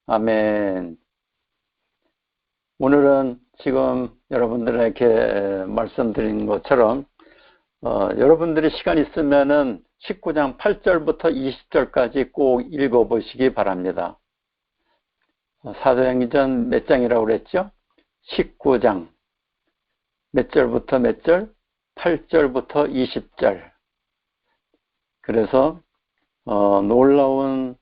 아멘. 오늘은 지금 여러분들에게 말씀드린 것처럼 여러분들이 시간 있으면은 19장 8절부터 20절까지 꼭 읽어보시기 바랍니다. 사도행전 몇 장이라고 그랬죠? 19장 몇 절부터 몇 절? 8절부터 20절. 그래서 놀라운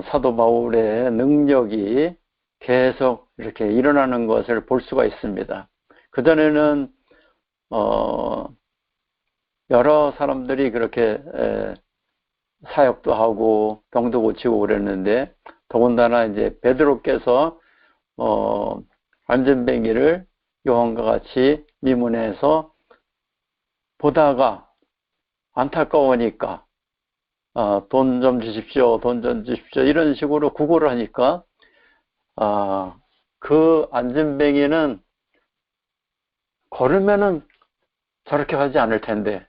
사도 바울의 능력이 계속 이렇게 일어나는 것을 볼 수가 있습니다. 그전에는 여러 사람들이 그렇게 사역도 하고 병도 고치고 그랬는데, 더군다나 이제 베드로께서 안전뱅이를 요한과 같이 미문에서 보다가 안타까우니까 돈 좀 주십시오, 돈 좀 주십시오, 이런 식으로 구걸을 하니까 그 안전뱅이는 걸으면은 저렇게 하지 않을 텐데,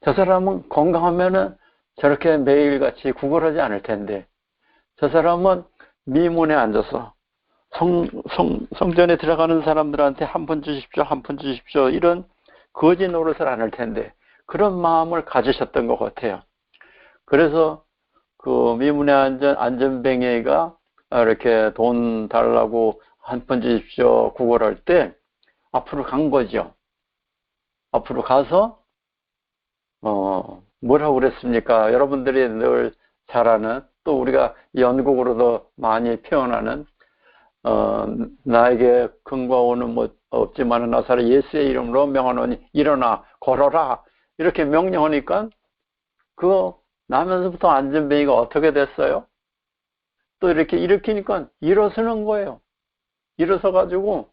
저 사람은 건강하면은 저렇게 매일같이 구걸하지 않을 텐데, 저 사람은 미문에 앉아서 성전에 들어가는 사람들한테 한 푼 주십시오, 한 푼 주십시오, 이런 거짓 노릇을 안 할 텐데, 그런 마음을 가지셨던 것 같아요. 그래서 그 미문에 앉은 안전뱅이가 이렇게 돈 달라고 한 푼 주십시오 구걸할 때 앞으로 간 거죠. 앞으로 가서 뭐라고 그랬습니까? 여러분들이 늘 잘 아는, 또 우리가 연극으로도 많이 표현하는 나에게 근과 오는 뭐 없지만 나사렛 예수의 이름으로 명하노니 일어나 걸어라, 이렇게 명령하니까 그거 나면서부터 안전뱅이가 어떻게 됐어요? 또 이렇게 일으키니까 일어서는 거예요. 일어서 가지고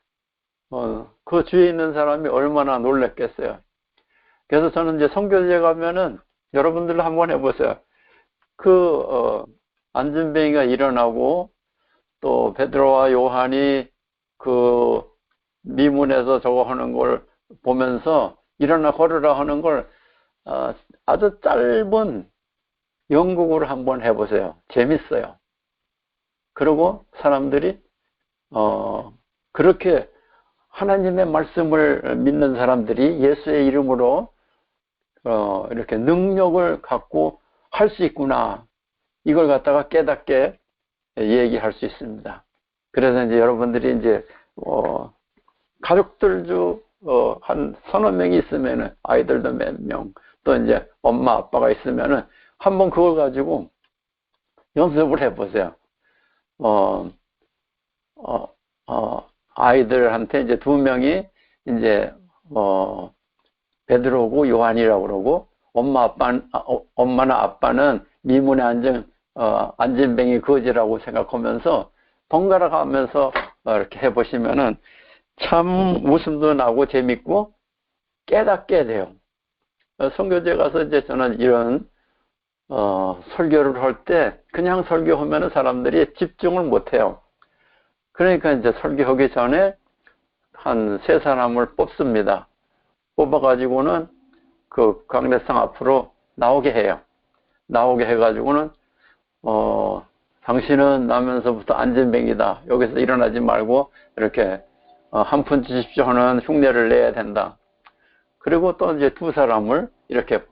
그 주위에 있는 사람이 얼마나 놀랐겠어요. 그래서 저는 이제 선교제 가면은 여러분들 한번 해보세요. 그 안전뱅이가 일어나고 또 베드로와 요한이 그 미문에서 저거 하는 걸 보면서 일어나 걸으라 하는 걸 아주 짧은 연극으로 한번 해보세요. 재밌어요. 그리고 사람들이 그렇게 하나님의 말씀을 믿는 사람들이 예수의 이름으로 이렇게 능력을 갖고 할 수 있구나, 이걸 갖다가 깨닫게 얘기할 수 있습니다. 그래서 이제 여러분들이 이제 가족들 중 한 서너 명이 있으면은, 아이들도 몇 명, 또 이제 엄마 아빠가 있으면은 한번 그걸 가지고 연습을 해보세요. 아이들한테 이제 두 명이 이제 베드로고 요한이라고 그러고, 엄마나 아빠는 미문에 앉은 안전뱅이 거지라고 생각하면서 번갈아 가면서 이렇게 해보시면은 참 웃음도 나고 재밌고 깨닫게 돼요. 선교제 가서 이제 저는 이런 설교를 할 때 그냥 설교하면은 사람들이 집중을 못 해요. 그러니까 이제 설교하기 전에 한 세 사람을 뽑습니다. 뽑아가지고는 그 강대상 앞으로 나오게 해요. 나오게 해가지고는 당신은 나면서부터 안전뱅이다, 여기서 일어나지 말고 이렇게 한 푼 주십시오 하는 흉내를 내야 된다. 그리고 또 이제 두 사람을 이렇게,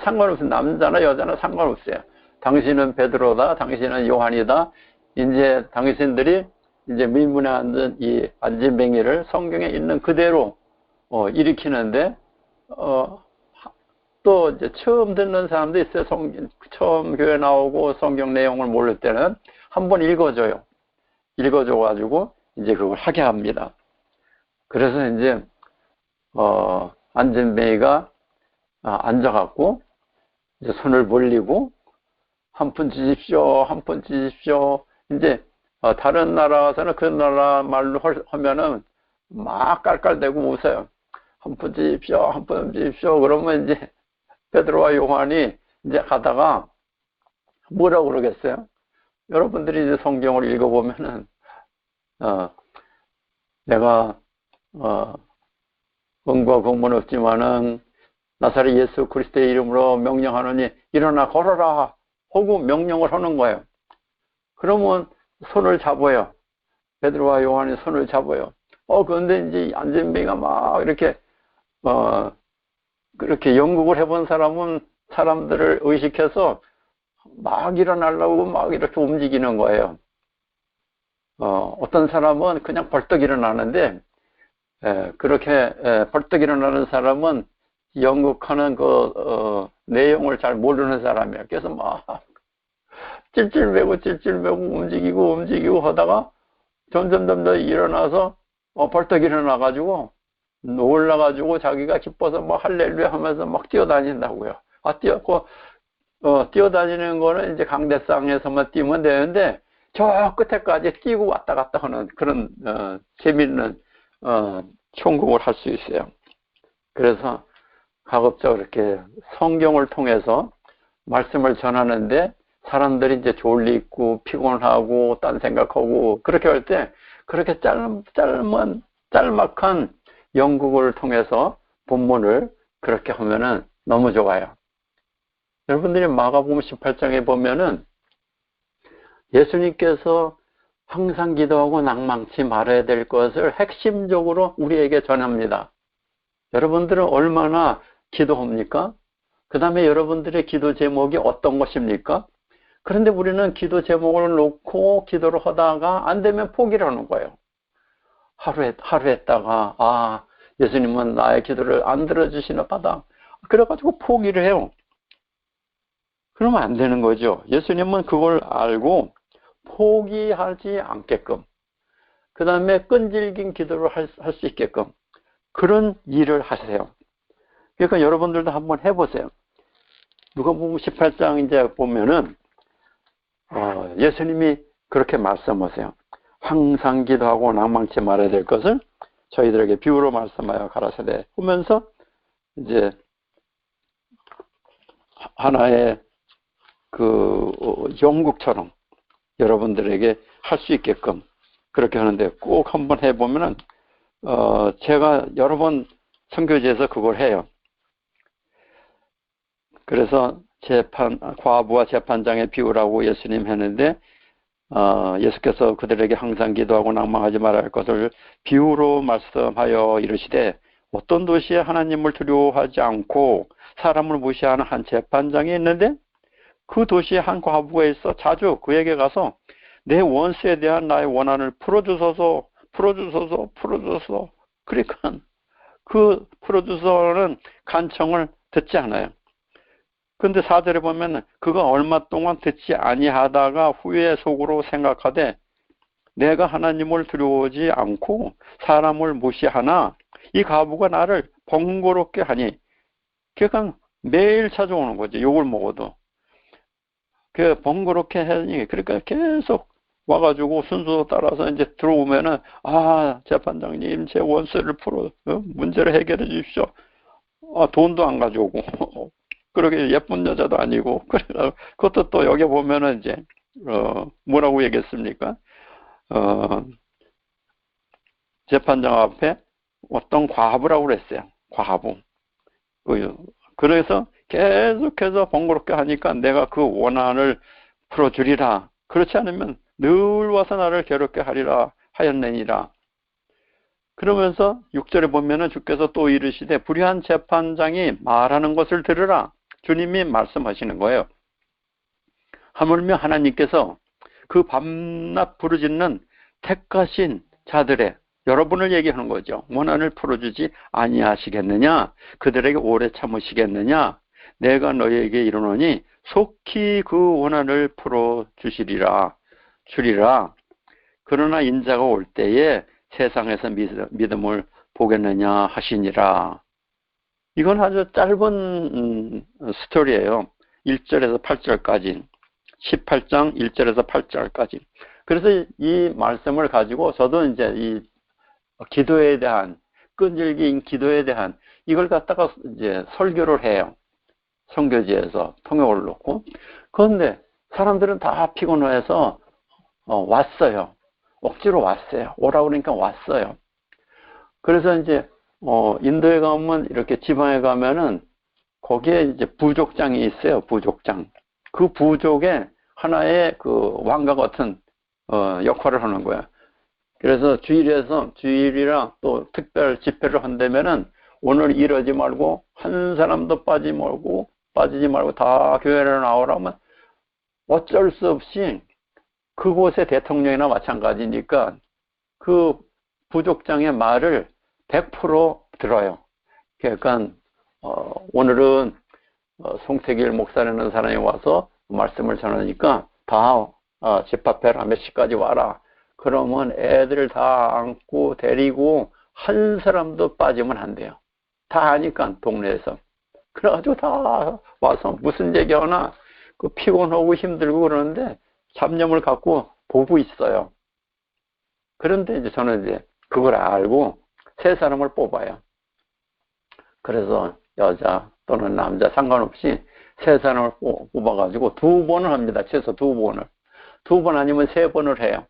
상관없어요. 남자나 여자나 상관없어요. 당신은 베드로다, 당신은 요한이다. 이제 당신들이 이제 미문에 앉은 이 안전뱅이를 성경에 있는 그대로 일으키는데, 또 이제 처음 듣는 사람도 있어요. 처음 교회 나오고 성경 내용을 모를 때는 한번 읽어줘요. 읽어줘가지고 이제 그걸 하게 합니다. 그래서 이제 안전뱅이가 앉아갖고 이제 손을 벌리고 한 푼 주십시오, 한 푼 주십시오. 이제 다른 나라 가서는 그 나라 말로 하면은 막 깔깔대고 웃어요. 한 푼 주십시오, 한 푼 주십시오. 그러면 이제 베드로와 요한이 이제 가다가 뭐라고 그러겠어요? 여러분들이 이제 성경을 읽어보면은 내가 은과 금은 없지만은 나사렛 예수 그리스도의 이름으로 명령하노니 일어나 걸어라 하고 명령을 하는 거예요. 그러면 손을 잡아요. 베드로와 요한이 손을 잡아요. 그런데 이제 안진뱅이가 막 이렇게, 그렇게 연극을 해본 사람은 사람들을 의식해서 막 일어나려고 막 이렇게 움직이는 거예요. 어떤 사람은 그냥 벌떡 일어나는데, 그렇게 벌떡 일어나는 사람은 연극하는 내용을 잘 모르는 사람이에요. 그래서 막 찔찔매고 움직이고 하다가 점점 일어나서 벌떡 일어나가지고 놀라가지고 자기가 기뻐서 막 할렐루야 하면서 막 뛰어다닌다고요. 뛰어다니는 거는 이제 강대상에서만 뛰면 되는데 저 끝에까지 뛰고 왔다 갔다 하는 그런 재밌는 천국을 할 수 있어요. 그래서 가급적 이렇게 성경을 통해서 말씀을 전하는데 사람들이 이제 졸리고 피곤하고 딴 생각하고 그렇게 할 때 그렇게 짤막한 연극을 통해서 본문을 그렇게 하면은 너무 좋아요. 여러분들이 마가복음 18장에 보면은 예수님께서 항상 기도하고 낭망치 말아야 될 것을 핵심적으로 우리에게 전합니다. 여러분들은 얼마나 기도합니까? 그 다음에 여러분들의 기도 제목이 어떤 것입니까? 그런데 우리는 기도 제목을 놓고 기도를 하다가 안 되면 포기를 하는 거예요. 하루 했다가 예수님은 나의 기도를 안 들어주시나 보다. 그래가지고 포기를 해요. 그러면 안 되는 거죠. 예수님은 그걸 알고 포기하지 않게끔, 그 다음에 끈질긴 기도를 할 수 있게끔 그런 일을 하세요. 그러니까 여러분들도 한번 해보세요. 누가복음 18장 이제 보면은 예수님이 그렇게 말씀하세요. 항상 기도하고 낭망치 말아야 될 것을 저희들에게 비유로 말씀하여 가라사대 하면서 이제 하나의 연극처럼 여러분들에게 할 수 있게끔 그렇게 하는데 꼭 한번 해보면은 제가 여러 번 선교지에서 그걸 해요. 그래서 과부와 재판장의 비유라고 예수님 했는데 예수께서 그들에게 항상 기도하고 낭망하지 말아야 할 것을 비유로 말씀하여 이르시되 어떤 도시에 하나님을 두려워하지 않고 사람을 무시하는 한 재판장이 있는데 그 도시에 한 과부가 있어 자주 그에게 가서 내 원수에 대한 나의 원한을 풀어주소서. 그러니까 그 풀어주소서는 간청을 듣지 않아요. 근데 4절에 보면 그가 얼마 동안 듣지 아니하다가 후에 속으로 생각하되 내가 하나님을 두려워하지 않고 사람을 무시하나 이 과부가 나를 번거롭게 하니, 그러니까 매일 찾아오는 거죠. 욕을 먹어도 그 번거롭게 하니, 그러니까 계속 와가지고 순서 따라서 이제 들어오면은 재판장님 제 원수를 문제를 해결해 주십시오. 돈도 안 가져오고 그렇게 예쁜 여자도 아니고, 그것도 또 여기 보면은 이제 뭐라고 얘기했습니까? 재판장 앞에 어떤 과부라고 그랬어요. 과부. 그래서 계속해서 번거롭게 하니까 내가 그 원한을 풀어주리라. 그렇지 않으면 늘 와서 나를 괴롭게 하리라 하였느니라. 그러면서 6절에 보면은 주께서 또 이르시되 불의한 재판장이 말하는 것을 들으라. 주님이 말씀하시는 거예요. 하물며 하나님께서 그 밤낮 부르짖는 택하신 자들의, 여러분을 얘기하는 거죠. 원한을 풀어주지 아니하시겠느냐? 그들에게 오래 참으시겠느냐? 내가 너희에게 이르노니 속히 그 원한을 풀어주리라. 그러나 인자가 올 때에 세상에서 믿음을 보겠느냐 하시니라. 이건 아주 짧은 스토리예요. 1절에서 8절까지. 18장 1절에서 8절까지. 그래서 이 말씀을 가지고 저도 이제 이 기도에 대한, 끈질긴 기도에 대한 이걸 갖다가 이제 설교를 해요. 선교지에서 통역을 놓고. 그런데 사람들은 다 피곤해서 왔어요. 억지로 왔어요. 오라고 그러니까 왔어요. 그래서 이제 인도에 가면, 이렇게 지방에 가면은 거기에 이제 부족장이 있어요. 부족장. 그 부족에 하나의 그 왕과 같은 역할을 하는 거야. 그래서 주일이랑 또 특별 집회를 한다면은 오늘 이러지 말고 한 사람도 빠지지 말고 다 교회를 나오라면 어쩔 수 없이 그곳의 대통령이나 마찬가지니까 그 부족장의 말을 100% 들어요. 그러니까 오늘은 송태길 목사라는 사람이 와서 말씀을 전하니까 다 집합해라, 몇 시까지 와라. 그러면 애들 다 안고 데리고 한 사람도 빠지면 안 돼요. 다 아니까 동네에서. 그래가지고 다 와서 무슨 얘기하나 그 피곤하고 힘들고 그러는데 잡념을 갖고 보고 있어요. 그런데 이제 저는 이제 그걸 알고 세 사람을 뽑아요. 그래서 여자 또는 남자 상관없이 세 사람을 뽑아가지고 2번을 합니다. 최소 2번을. 2번 아니면 3번을 해요.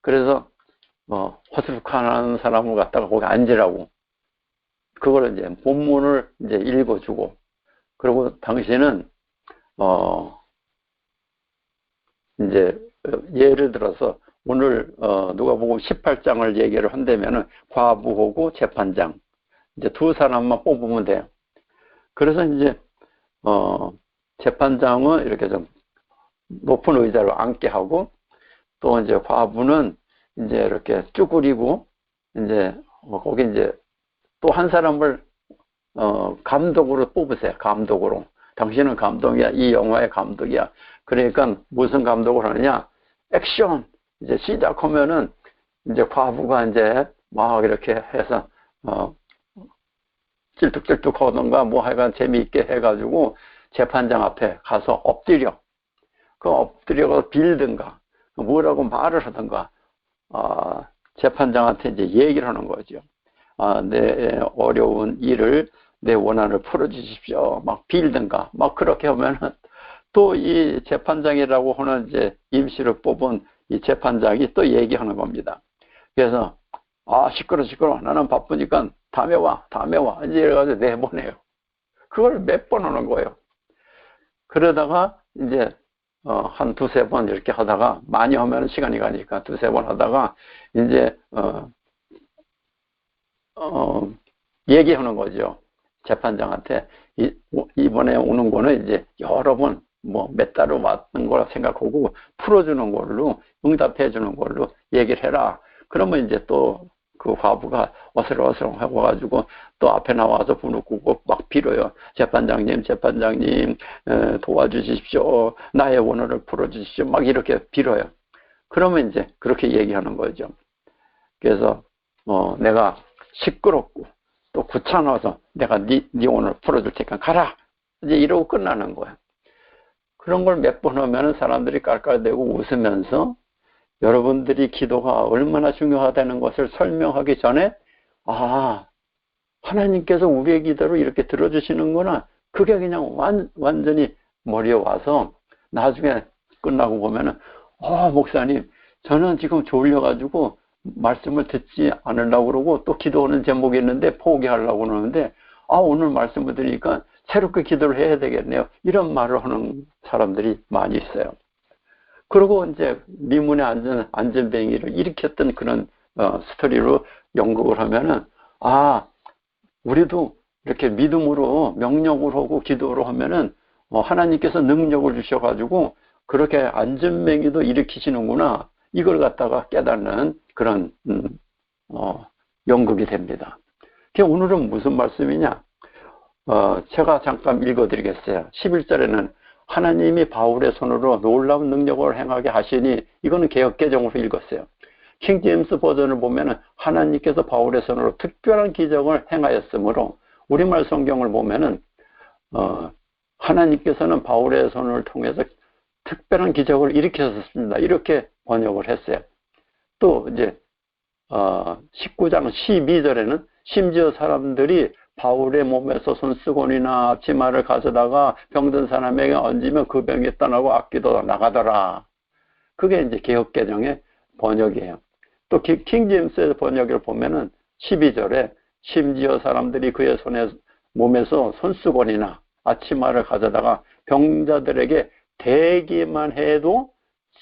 그래서 허술하는 사람을 갖다가 거기 앉으라고. 그걸 이제 본문을 이제 읽어주고, 그리고 당신은 이제 예를 들어서 오늘 누가복음 18장을 얘기를 한다면은 과부하고 재판장 이제 2 사람만 뽑으면 돼요. 그래서 이제 재판장은 이렇게 좀 높은 의자로 앉게 하고, 또 이제 과부는 이제 이렇게 쭈그리고, 이제 거기 이제 또 한 사람을 감독으로 뽑으세요. 감독으로. 당신은 감독이야. 이 영화의 감독이야. 그러니까 무슨 감독을 하느냐? 액션. 이제 시작하면은 이제 과부가 이제 막 이렇게 해서 찔뚝찔뚝 하던가 뭐 하여간 재미있게 해가지고 재판장 앞에 가서 엎드려. 그 엎드려서 빌든가 뭐라고 말을 하던가 재판장한테 이제 얘기를 하는 거죠. 내 어려운 일을, 내 원한을 풀어주십시오. 막 빌든가 막 그렇게 하면은 또 이 재판장이라고 하는 이제 임시로 뽑은 이 재판장이 또 얘기하는 겁니다. 그래서 시끄러 나는 바쁘니까 다음에 와 이제 이래가지고 내보내요. 그걸 몇 번 하는 거예요. 그러다가 이제 한 2-3번 이렇게 하다가, 많이 하면 시간이 가니까 2-3번 하다가 이제 얘기하는 거죠. 재판장한테 이번에 오는 거는 이제 여러 번 뭐 몇 달을 왔던 거라 생각하고 풀어주는 걸로, 응답해 주는 걸로 얘기를 해라. 그러면 이제 또 그 과부가 어슬렁어슬렁하고 가지고 또 앞에 나와서 부르고 막 빌어요. 재판장님 도와주십시오. 나의 원한을 풀어주십시오. 막 이렇게 빌어요. 그러면 이제 그렇게 얘기하는 거죠. 그래서 내가 시끄럽고 또 귀찮아서 내가 네 원한을 풀어줄 테니까 가라. 이제 이러고 끝나는 거야. 그런 걸 몇 번 하면 사람들이 깔깔대고 웃으면서 여러분들이 기도가 얼마나 중요하다는 것을 설명하기 전에 하나님께서 우리의 기도를 이렇게 들어주시는구나. 그게 그냥 완전히 머리에 와서 나중에 끝나고 보면은 목사님 저는 지금 졸려가지고 말씀을 듣지 않으려고 그러고 또 기도하는 제목이 있는데 포기하려고 그러는데 오늘 말씀을 들으니까 새롭게 기도를 해야 되겠네요. 이런 말을 하는 사람들이 많이 있어요. 그리고 이제 미문에 앉은 안전뱅이를 일으켰던 그런 스토리로 연극을 하면은 우리도 이렇게 믿음으로 명령을 하고 기도를 하면은 하나님께서 능력을 주셔가지고 그렇게 안전뱅이도 일으키시는구나. 이걸 갖다가 깨닫는 그런 연극이 됩니다. 오늘은 무슨 말씀이냐? 제가 잠깐 읽어드리겠어요. 11절에는 하나님이 바울의 손으로 놀라운 능력을 행하게 하시니, 이거는 개역개정으로 읽었어요. 킹제임스 버전을 보면은 하나님께서 바울의 손으로 특별한 기적을 행하였으므로, 우리말 성경을 보면은 하나님께서는 바울의 손을 통해서 특별한 기적을 일으켰습니다. 이렇게 번역을 했어요. 또 이제 19장 12절에는 심지어 사람들이 바울의 몸에서 손수건이나 앞치마를 가져다가 병든 사람에게 얹으면 그 병이 떠나고 악기도 나가더라. 그게 이제 개역개정의 번역이에요. 또 킹제임스의 번역을 보면은 12절에 심지어 사람들이 그의 몸에서 손수건이나 앞치마를 가져다가 병자들에게 대기만 해도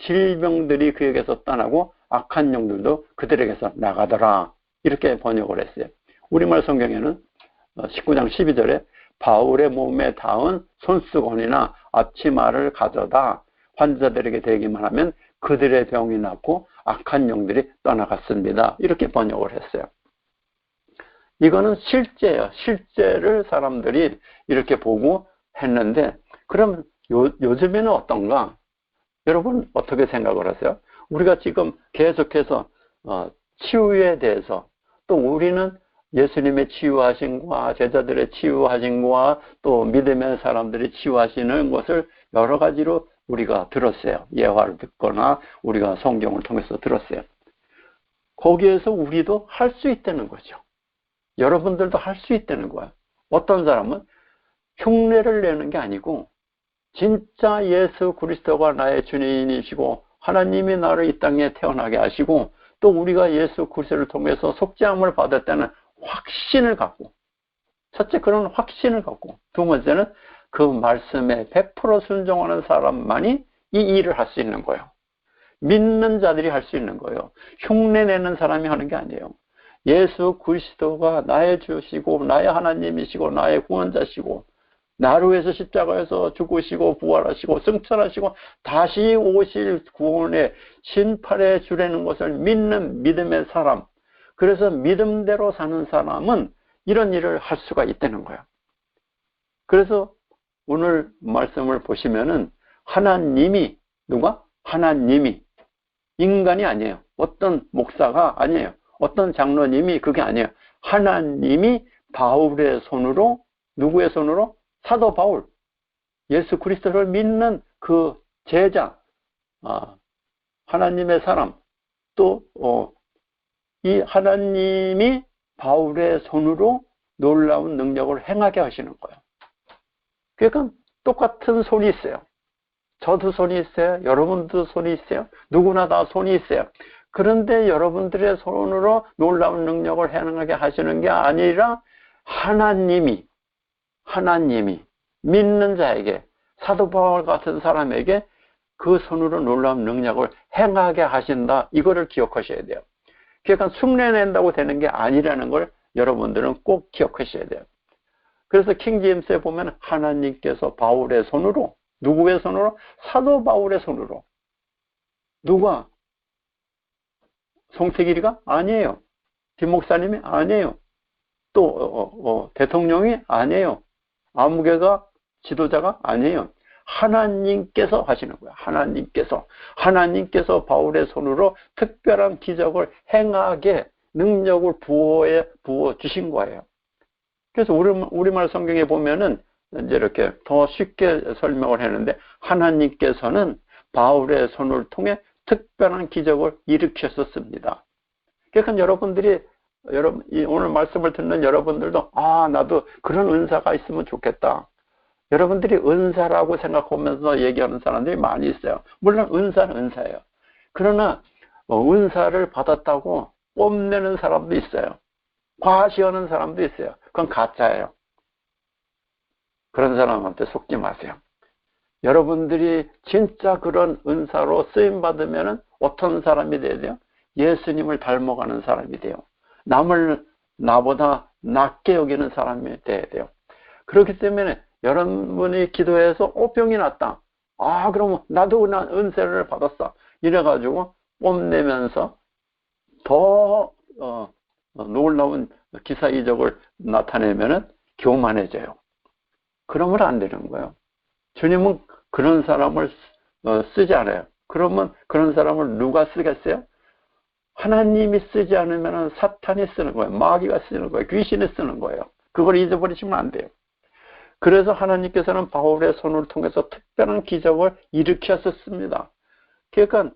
질병들이 그에게서 떠나고 악한 영들도 그들에게서 나가더라. 이렇게 번역을 했어요. 우리말 성경에는 19장 12절에 바울의 몸에 닿은 손수건이나 앞치마를 가져다 환자들에게 대기만 하면 그들의 병이 낫고 악한 영들이 떠나갔습니다. 이렇게 번역을 했어요. 이거는 실제예요. 실제를 사람들이 이렇게 보고 했는데, 그럼 요즘에는 어떤가? 여러분 어떻게 생각을 하세요? 우리가 지금 계속해서 치유에 대해서, 또 우리는 예수님의 치유하심과 제자들의 치유하심과 또 믿음의 사람들이 치유하시는 것을 여러 가지로 우리가 들었어요. 예화를 듣거나 우리가 성경을 통해서 들었어요. 거기에서 우리도 할 수 있다는 거죠. 여러분들도 할 수 있다는 거야. 어떤 사람은 흉내를 내는 게 아니고 진짜 예수 그리스도가 나의 주님이시고 하나님이 나를 이 땅에 태어나게 하시고 또 우리가 예수 그리스도를 통해서 속죄함을 받았다는 확신을 갖고, 첫째 그런 확신을 갖고, 두 번째는 그 말씀에 100% 순종하는 사람만이 이 일을 할 수 있는 거예요. 믿는 자들이 할 수 있는 거예요. 흉내내는 사람이 하는 게 아니에요. 예수 그리스도가 나의 주시고 나의 하나님이시고 나의 구원자시고 나를 위해서 십자가에서 죽으시고 부활하시고 승천하시고 다시 오실 구원의 심판의 주라는 것을 믿는 믿음의 사람, 그래서 믿음대로 사는 사람은 이런 일을 할 수가 있다는 거야. 그래서 오늘 말씀을 보시면은 하나님이, 누가? 하나님이, 인간이 아니에요. 어떤 목사가 아니에요. 어떤 장로님이, 그게 아니에요. 하나님이 바울의 손으로, 누구의 손으로? 사도 바울, 예수 그리스도를 믿는 그 제자, 하나님의 사람, 또 이 하나님이 바울의 손으로 놀라운 능력을 행하게 하시는 거예요. 그러니까 똑같은 손이 있어요. 저도 손이 있어요. 여러분도 손이 있어요. 누구나 다 손이 있어요. 그런데 여러분들의 손으로 놀라운 능력을 행하게 하시는 게 아니라 하나님이 믿는 자에게, 사도 바울 같은 사람에게 그 손으로 놀라운 능력을 행하게 하신다. 이거를 기억하셔야 돼요. 그러니까 흉내낸다고 되는 게 아니라는 걸 여러분들은 꼭 기억하셔야 돼요. 그래서 킹제임스에 보면 하나님께서 바울의 손으로, 누구의 손으로? 사도 바울의 손으로. 누가? 송태길이가? 아니에요. 김 목사님이? 아니에요. 또 대통령이? 아니에요. 아무개가 지도자가? 아니에요. 하나님께서 하시는 거예요. 하나님께서 바울의 손으로 특별한 기적을 행하게 능력을 부어 주신 거예요. 그래서 우리말 성경에 보면은 이제 이렇게 더 쉽게 설명을 했는데, 하나님께서는 바울의 손을 통해 특별한 기적을 일으켰었습니다. 그러니까 여러분들이, 오늘 말씀을 듣는 여러분들도 나도 그런 은사가 있으면 좋겠다. 여러분들이 은사라고 생각하면서 얘기하는 사람들이 많이 있어요. 물론 은사는 은사예요. 그러나 은사를 받았다고 뽐내는 사람도 있어요. 과시하는 사람도 있어요. 그건 가짜예요. 그런 사람한테 속지 마세요. 여러분들이 진짜 그런 은사로 쓰임받으면 어떤 사람이 돼야 돼요? 예수님을 닮아가는 사람이 돼요. 남을 나보다 낮게 여기는 사람이 돼야 돼요. 그렇기 때문에 여러분이 기도해서 병이 났다. 그러면 나도 은혜를 받았어. 이래가지고 뽐내면서 더 놀라운 기사 이적을 나타내면은 교만해져요. 그러면 안 되는 거예요. 주님은 그런 사람을 쓰지 않아요. 그러면 그런 사람을 누가 쓰겠어요? 하나님이 쓰지 않으면 사탄이 쓰는 거예요. 마귀가 쓰는 거예요. 귀신이 쓰는 거예요. 그걸 잊어버리시면 안 돼요. 그래서 하나님께서는 바울의 손을 통해서 특별한 기적을 일으켰었습니다. 그러니까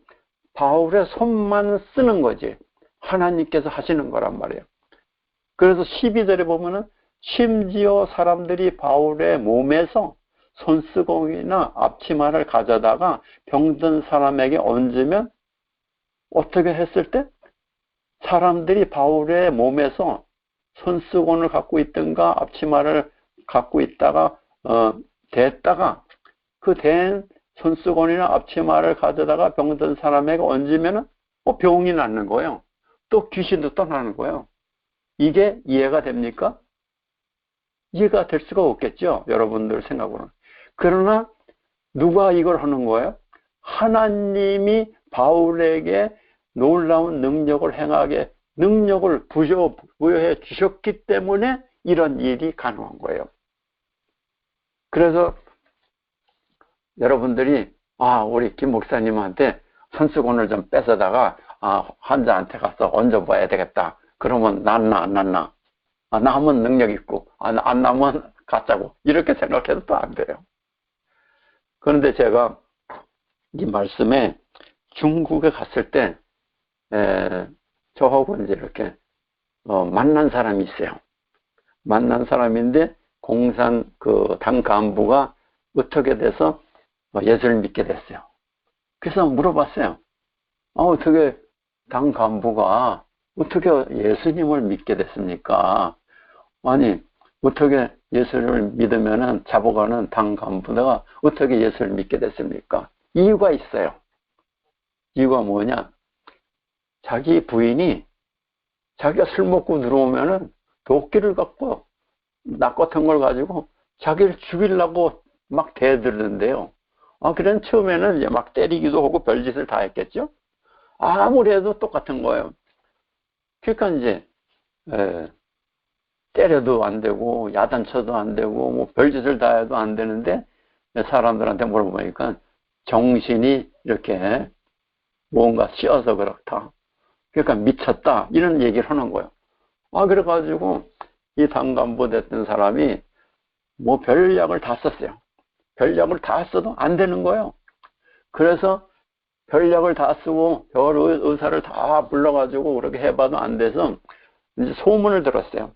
바울의 손만 쓰는 거지 하나님께서 하시는 거란 말이에요. 그래서 12절에 보면은 심지어 사람들이 바울의 몸에서 손수건이나 앞치마를 가져다가 병든 사람에게 얹으면 어떻게 했을 때? 사람들이 바울의 몸에서 손수건을 갖고 있든가 앞치마를 갖고 있다가 댔다가 그 댄 손수건이나 앞치마를 가져다가 병든 사람에게 얹으면 병이 낫는 거예요. 또 귀신도 떠나는 거예요. 이게 이해가 됩니까? 이해가 될 수가 없겠죠. 여러분들 생각으로는. 그러나 누가 이걸 하는 거예요? 하나님이 바울에게 놀라운 능력을 행하게 능력을 부여해 주셨기 때문에 이런 일이 가능한 거예요. 그래서 여러분들이 우리 김 목사님한테 손수건을 좀 뺏어다가 환자한테 가서 얹어봐야 되겠다. 그러면 낫나 안 낫나? 나면 능력 있고 안 나면 가짜고 이렇게 생각해도 또 안 돼요. 그런데 제가 이 말씀에 중국에 갔을 때 저하고 이제 이렇게 만난 사람이 있어요. 만난 사람인데 공산 그 당 간부가 어떻게 돼서 예수를 믿게 됐어요. 그래서 물어봤어요. 어떻게 당 간부가 어떻게 예수님을 믿게 됐습니까? 아니 어떻게 예수를 믿으면은 잡아가는 당 간부가 어떻게 예수를 믿게 됐습니까? 이유가 있어요. 이유가 뭐냐? 자기 부인이 자기가 술 먹고 들어오면은 도끼를 갖고 낙 같은 걸 가지고 자기를 죽이려고 막 대들는데요. 그런 처음에는 이제 막 때리기도 하고 별짓을 다 했겠죠. 아무래도 똑같은 거예요. 그러니까 이제 때려도 안 되고 야단쳐도 안 되고 뭐 별짓을 다 해도 안 되는데 사람들한테 물어보니까 정신이 이렇게 뭔가 씌어서 그렇다. 그러니까 미쳤다 이런 얘기를 하는 거예요. 그래가지고 이 당간부 됐던 사람이 뭐 별약을 다 썼어요. 별약을 다 써도 안 되는 거예요. 그래서 별약을 다 쓰고 별 의사를 다 불러가지고 그렇게 해봐도 안 돼서 이제 소문을 들었어요.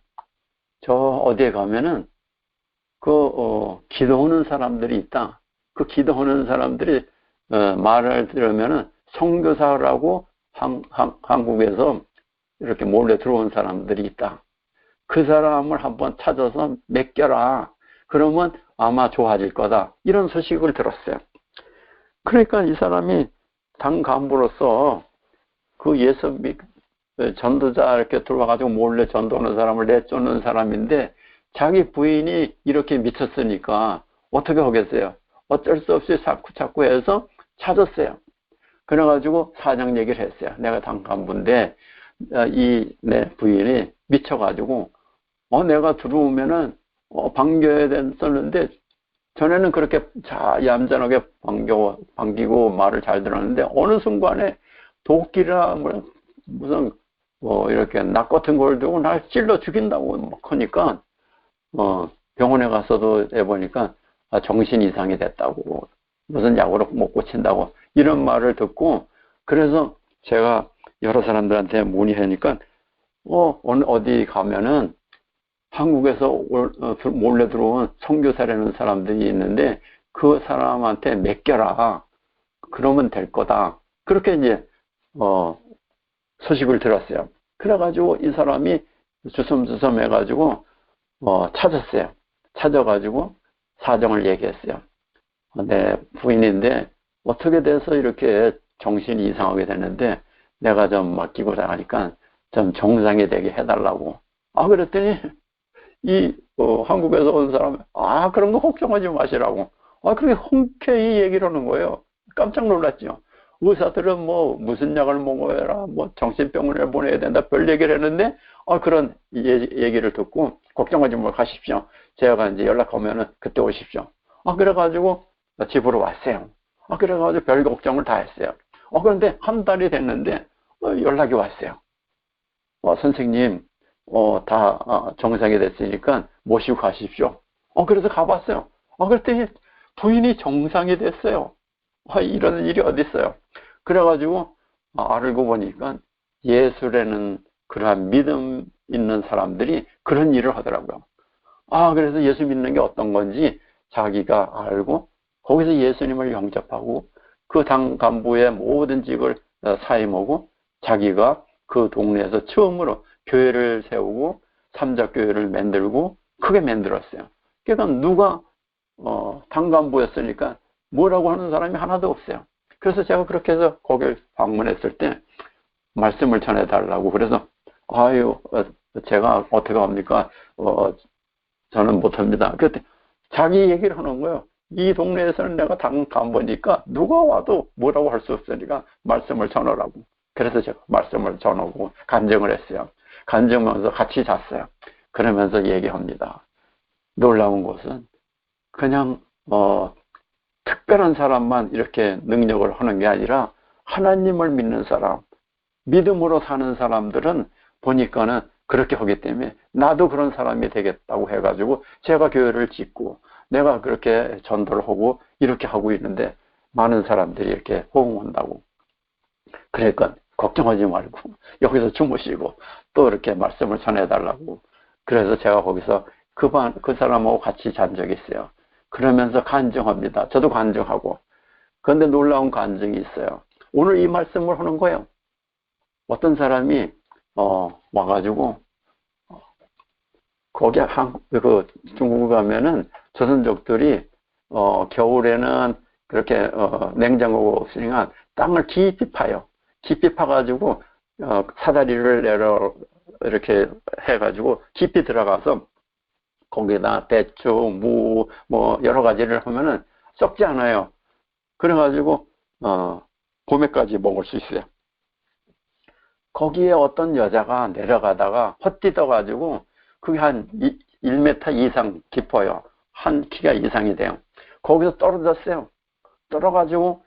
저 어디에 가면은 기도하는 사람들이 있다. 그 기도하는 사람들이 말을 들으면은 선교사라고 한국에서 이렇게 몰래 들어온 사람들이 있다. 그 사람을 한번 찾아서 맡겨라. 그러면 아마 좋아질 거다. 이런 소식을 들었어요. 그러니까 이 사람이 당 간부로서 그 예수 전도자 이렇게 들어와가지고 몰래 전도하는 사람을 내쫓는 사람인데 자기 부인이 이렇게 미쳤으니까 어떻게 하겠어요? 어쩔 수 없이 자꾸 해서 찾았어요. 그래가지고 사정 얘기를 했어요. 내가 당 간부인데 내 부인이 미쳐가지고 내가 들어오면은 반겨야 됐었는데 전에는 그렇게 얌전하게 반기고 말을 잘 들었는데 어느 순간에 도끼라 무슨 이렇게 낙 같은 걸 들고 날 찔러 죽인다고 막 하니까 병원에 가서도 해보니까 정신 이상이 됐다고 무슨 약으로 못 고친다고 이런 말을 듣고 그래서 제가 여러 사람들한테 문의하니까 어디 가면은 한국에서 몰래 들어온 선교사라는 사람들이 있는데 그 사람한테 맡겨라. 그러면 될 거다. 그렇게 이제 소식을 들었어요. 그래가지고 이 사람이 주섬주섬 해가지고 찾았어요. 찾아가지고 사정을 얘기했어요. 내 부인인데 어떻게 돼서 이렇게 정신이 이상하게 됐는데 내가 좀 맡기고 나가니까 좀 정상이 되게 해달라고. 그랬더니 한국에서 온 사람이 그런 거 걱정하지 마시라고. 그렇게 흔쾌히 얘기를 하는 거예요. 깜짝 놀랐죠. 의사들은 뭐 무슨 약을 먹어야 뭐 정신병원에 보내야 된다 별 얘기를 했는데 그런 얘기를 듣고 걱정하지 말고 가십시오. 제가 이제 연락하면은 그때 오십시오. 그래가지고 집으로 왔어요. 그래가지고 별 걱정을 다 했어요. 그런데 한 달이 됐는데 연락이 왔어요. 선생님 다 정상이 됐으니까 모시고 가십시오. 그래서 가봤어요. 그랬더니 부인이 정상이 됐어요. 이런 일이 어디 있어요. 그래가지고 알고 보니까 예수라는 그러한 믿음 있는 사람들이 그런 일을 하더라고요. 그래서 예수 믿는 게 어떤 건지 자기가 알고 거기서 예수님을 영접하고 그 당 간부의 모든 직을 사임하고 자기가 그 동네에서 처음으로 교회를 세우고 삼자교회를 만들고 크게 만들었어요. 그러니까 누가 당 간부였으니까 뭐라고 하는 사람이 하나도 없어요. 그래서 제가 그렇게 해서 거길 방문했을 때 말씀을 전해달라고 그래서 아유 제가 어떻게 합니까? 저는 못합니다. 그때 자기 얘기를 하는 거예요. 이 동네에서는 내가 당 가보니까 누가 와도 뭐라고 할 수 없으니까 말씀을 전하라고. 그래서 제가 말씀을 전하고 간증을 했어요. 간증하면서 같이 잤어요. 그러면서 얘기합니다. 놀라운 것은 그냥 특별한 사람만 이렇게 능력을 하는 게 아니라 하나님을 믿는 사람, 믿음으로 사는 사람들은 보니까는 그렇게 하기 때문에 나도 그런 사람이 되겠다고 해가지고 제가 교회를 짓고 내가 그렇게 전도를 하고 이렇게 하고 있는데 많은 사람들이 이렇게 호응한다고. 그러니까 걱정하지 말고 여기서 주무시고 또 이렇게 말씀을 전해달라고. 그래서 제가 거기서 그 사람하고 같이 잔 적이 있어요. 그러면서 간증합니다. 저도 간증하고. 그런데 놀라운 간증이 있어요. 오늘 이 말씀을 하는 거예요. 어떤 사람이 와가지고 거기 중국 가면은 조선족들이 겨울에는 그렇게 냉장고가 없으니까 땅을 깊이 파요. 깊이 파가지고 사다리를 내려 이렇게 해가지고 깊이 들어가서 거기다 배추, 무, 뭐 여러 가지를 하면은 썩지 않아요. 그래가지고 봄에까지 먹을 수 있어요. 거기에 어떤 여자가 내려가다가 헛디뎌가지고 그게 한 1m 이상 깊어요. 한 키가 이상이 돼요. 거기서 떨어졌어요. 떨어가지고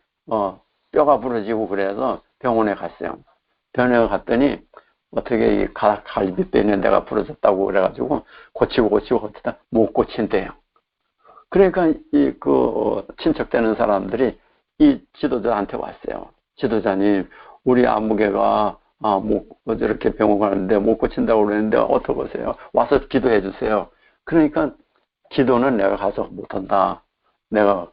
뼈가 부러지고 그래서 병원에 갔어요. 병원에 갔더니 어떻게 이 갈비뼈는 내가 부러졌다고 그래가지고 고치고 하다 못 고친대요. 그러니까 친척되는 사람들이 이 지도자한테 왔어요. 지도자님, 우리 아무개가 이렇게 병원 가는데 못 고친다고 그러는데 어떡하세요? 와서 기도해 주세요. 그러니까 기도는 내가 가서 못한다. 내가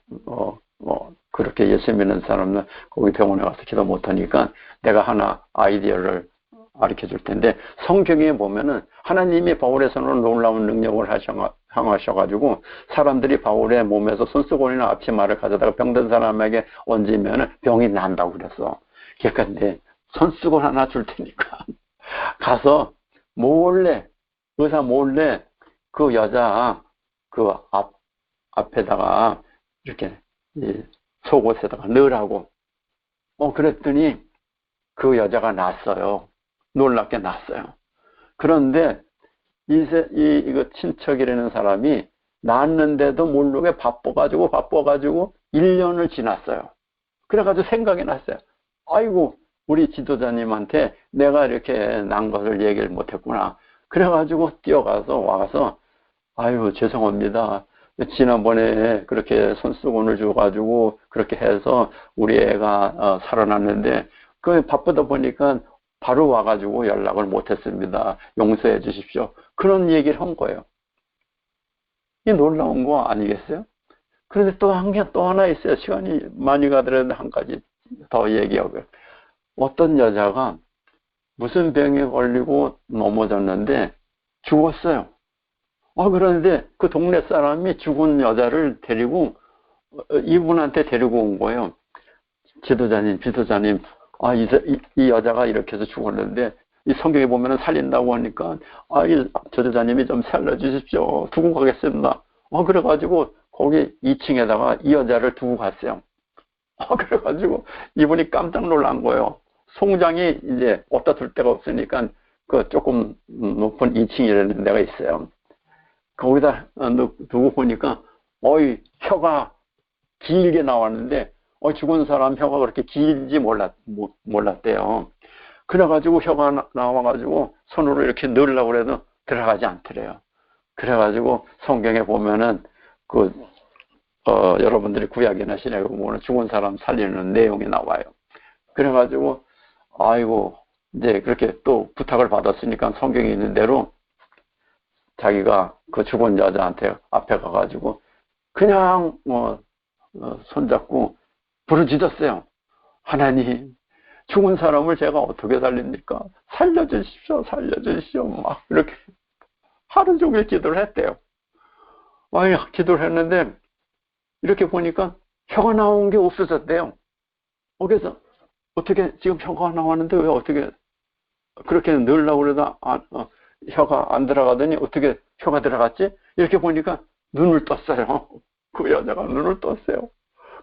그렇게 예수 믿는 사람은 거기 병원에 가서 기도 못하니까 내가 하나 아이디어를 가르쳐 줄 텐데, 성경에 보면은 하나님이 바울의 손으로 놀라운 능력을 행하셔가지고 사람들이 바울의 몸에서 손수건이나 앞치마를 가져다가 병든 사람에게 얹으면 병이 난다고 그랬어. 그러니까 손수건 하나 줄 테니까 가서 몰래, 의사 몰래 그 여자 앞에다가 이렇게 속옷에다가 넣으라고. 그랬더니 그 여자가 났어요. 놀랍게 났어요. 그런데 이거 친척이라는 사람이 낳았는데도 모르게 바빠가지고 1년을 지났어요. 그래가지고 생각이 났어요. 아이고, 우리 지도자님한테 내가 이렇게 난 것을 얘기를 못했구나. 그래가지고 뛰어가서 와서 아유, 죄송합니다. 지난번에 그렇게 손수건을 줘가지고 그렇게 해서 우리 애가 살아났는데 그 바쁘다 보니까 바로 와가지고 연락을 못했습니다. 용서해 주십시오. 그런 얘기를 한 거예요. 이 놀라운 거 아니겠어요? 그런데 또 하나 있어요. 시간이 많이 가더라도 한 가지 더 얘기하고요. 어떤 여자가 무슨 병에 걸리고 넘어졌는데 죽었어요. 그런데 그 동네 사람이 죽은 여자를 데리고 이분한테 데리고 온 거예요. 지도자님, 이 여자가 이렇게 해서 죽었는데 이 성경에 보면은 살린다고 하니까 이 지도자님이 좀 살려주십시오. 두고 가겠습니다. 그래가지고 거기 2층에다가 이 여자를 두고 갔어요. 그래가지고 이분이 깜짝 놀란 거예요. 송장이 이제 어디다 둘 데가 없으니까 그 조금 높은 2층이라는 데가 있어요. 거기다 두고 보니까 혀가 길게 나왔는데 죽은 사람 혀가 그렇게 길지 몰랐대요. 그래가지고 혀가 나와가지고 손으로 이렇게 넣으려고 해도 들어가지 않더래요. 그래가지고 성경에 보면은 여러분들이 구약이나 신약에 보면 죽은 사람 살리는 내용이 나와요. 그래가지고 아이고 이제 그렇게 또 부탁을 받았으니까 성경에 있는 대로 자기가 그 죽은 여자한테 앞에 가가지고 그냥 손잡고 부르짖었어요. 하나님, 죽은 사람을 제가 어떻게 살립니까? 살려주십시오. 막 이렇게 하루 종일 기도를 했대요. 기도를 했는데 이렇게 보니까 혀가 나온 게 없어졌대요. 그래서 어떻게 지금 혀가 나왔는데 왜 어떻게 그렇게 넣으려고 그러다 혀가 안 들어가더니 어떻게 혀가 들어갔지? 이렇게 보니까 눈을 떴어요. 그 여자가 눈을 떴어요.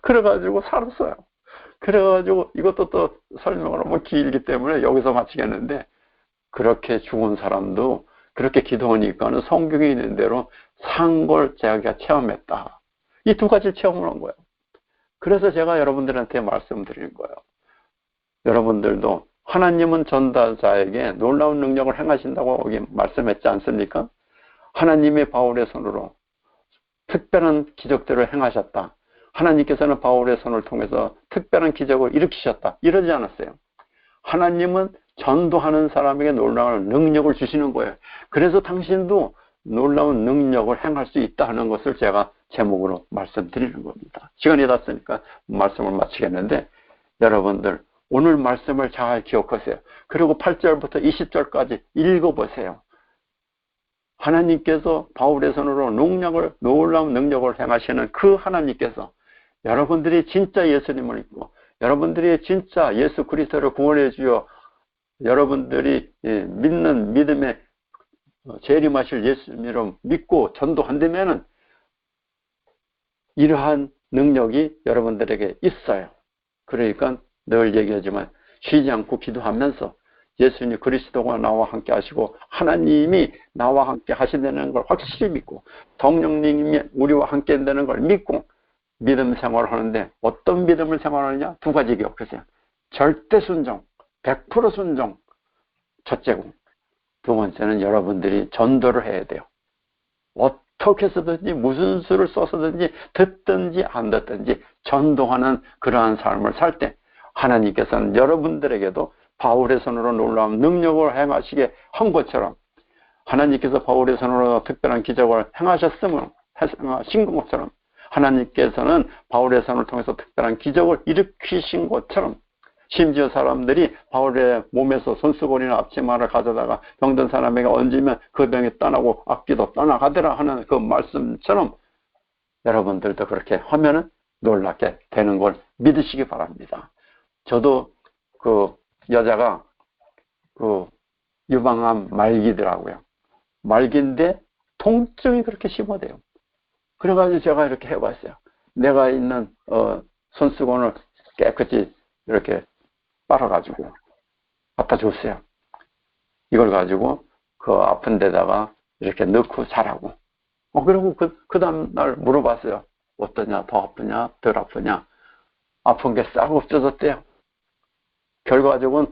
그래가지고 살았어요. 그래가지고 이것도 또 설명을 하면 길기 때문에 여기서 마치겠는데, 그렇게 죽은 사람도 그렇게 기도하니까는 성경에 있는 대로 산 걸 자기가 체험했다. 이 두 가지를 체험을 한 거예요. 그래서 제가 여러분들한테 말씀드리는 거예요. 여러분들도 하나님은 전도자에게 놀라운 능력을 행하신다고 여기 말씀했지 않습니까? 하나님의 바울의 손으로 특별한 기적들을 행하셨다. 하나님께서는 바울의 손을 통해서 특별한 기적을 일으키셨다. 이러지 않았어요. 하나님은 전도하는 사람에게 놀라운 능력을 주시는 거예요. 그래서 당신도 놀라운 능력을 행할 수 있다는 것을 제가 제목으로 말씀드리는 겁니다. 시간이 닿았으니까 말씀을 마치겠는데, 여러분들 오늘 말씀을 잘 기억하세요. 그리고 8절부터 20절까지 읽어보세요. 하나님께서 바울의 손으로 놀라운 능력을 행하시는 그 하나님께서 여러분들이 진짜 예수님을 믿고 여러분들이 진짜 예수 그리스도를 구원해 주어 여러분들이 믿는 믿음에 재림하실 예수님을 믿고 전도한다면은 이러한 능력이 여러분들에게 있어요. 그러니까 늘 얘기하지만 쉬지 않고 기도하면서 예수님 그리스도가 나와 함께 하시고 하나님이 나와 함께 하신다는 걸 확실히 믿고 성령님이 우리와 함께 한다는 걸 믿고 믿음 생활을 하는데, 어떤 믿음을 생활하느냐? 두 가지 기억하세요. 절대 순종, 100% 순종, 첫째고, 두 번째는 여러분들이 전도를 해야 돼요. 어떻게 해서든지 무슨 수를 써서든지 듣든지 안 듣든지 전도하는 그러한 삶을 살 때 하나님께서는 여러분들에게도 바울의 손으로 놀라운 능력을 행하시게 한 것처럼, 하나님께서 바울의 손으로 특별한 기적을 행하신 것처럼 하나님께서는 바울의 손을 통해서 특별한 기적을 일으키신 것처럼, 심지어 사람들이 바울의 몸에서 손수건이나 앞치마를 가져다가 병든 사람에게 얹으면 그 병이 떠나고 악귀도 떠나가더라 하는 그 말씀처럼 여러분들도 그렇게 하면은 놀랍게 되는 걸 믿으시기 바랍니다. 저도 그 여자가 그 유방암 말기더라고요. 말기인데 통증이 그렇게 심하대요. 그래가지고 제가 이렇게 해봤어요. 내가 있는 손수건을 깨끗이 이렇게 빨아가지고 갖다 줬어요. 이걸 가지고 그 아픈 데다가 이렇게 넣고 자라고. 그리고 그 다음날 물어봤어요. 어떠냐? 더 아프냐? 덜 아프냐? 아픈 게 싹 없어졌대요. 결과적으로는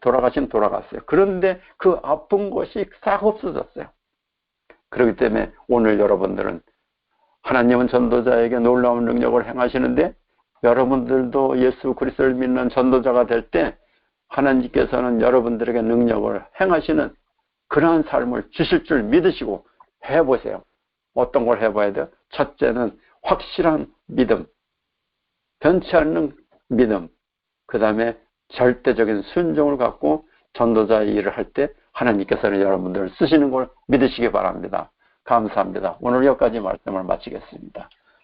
돌아가긴 돌아갔어요. 그런데 그 아픈 것이 싹 없어졌어요. 그렇기 때문에 오늘 여러분들은 하나님은 전도자에게 놀라운 능력을 행하시는데, 여러분들도 예수 그리스도를 믿는 전도자가 될 때 하나님께서는 여러분들에게 능력을 행하시는 그러한 삶을 주실 줄 믿으시고 해보세요. 어떤 걸 해봐야 돼요? 첫째는 확실한 믿음, 변치 않는 믿음, 그 다음에 절대적인 순종을 갖고 전도자의 일을 할 때 하나님께서는 여러분들을 쓰시는 걸 믿으시기 바랍니다. 감사합니다. 오늘 여기까지 말씀을 마치겠습니다.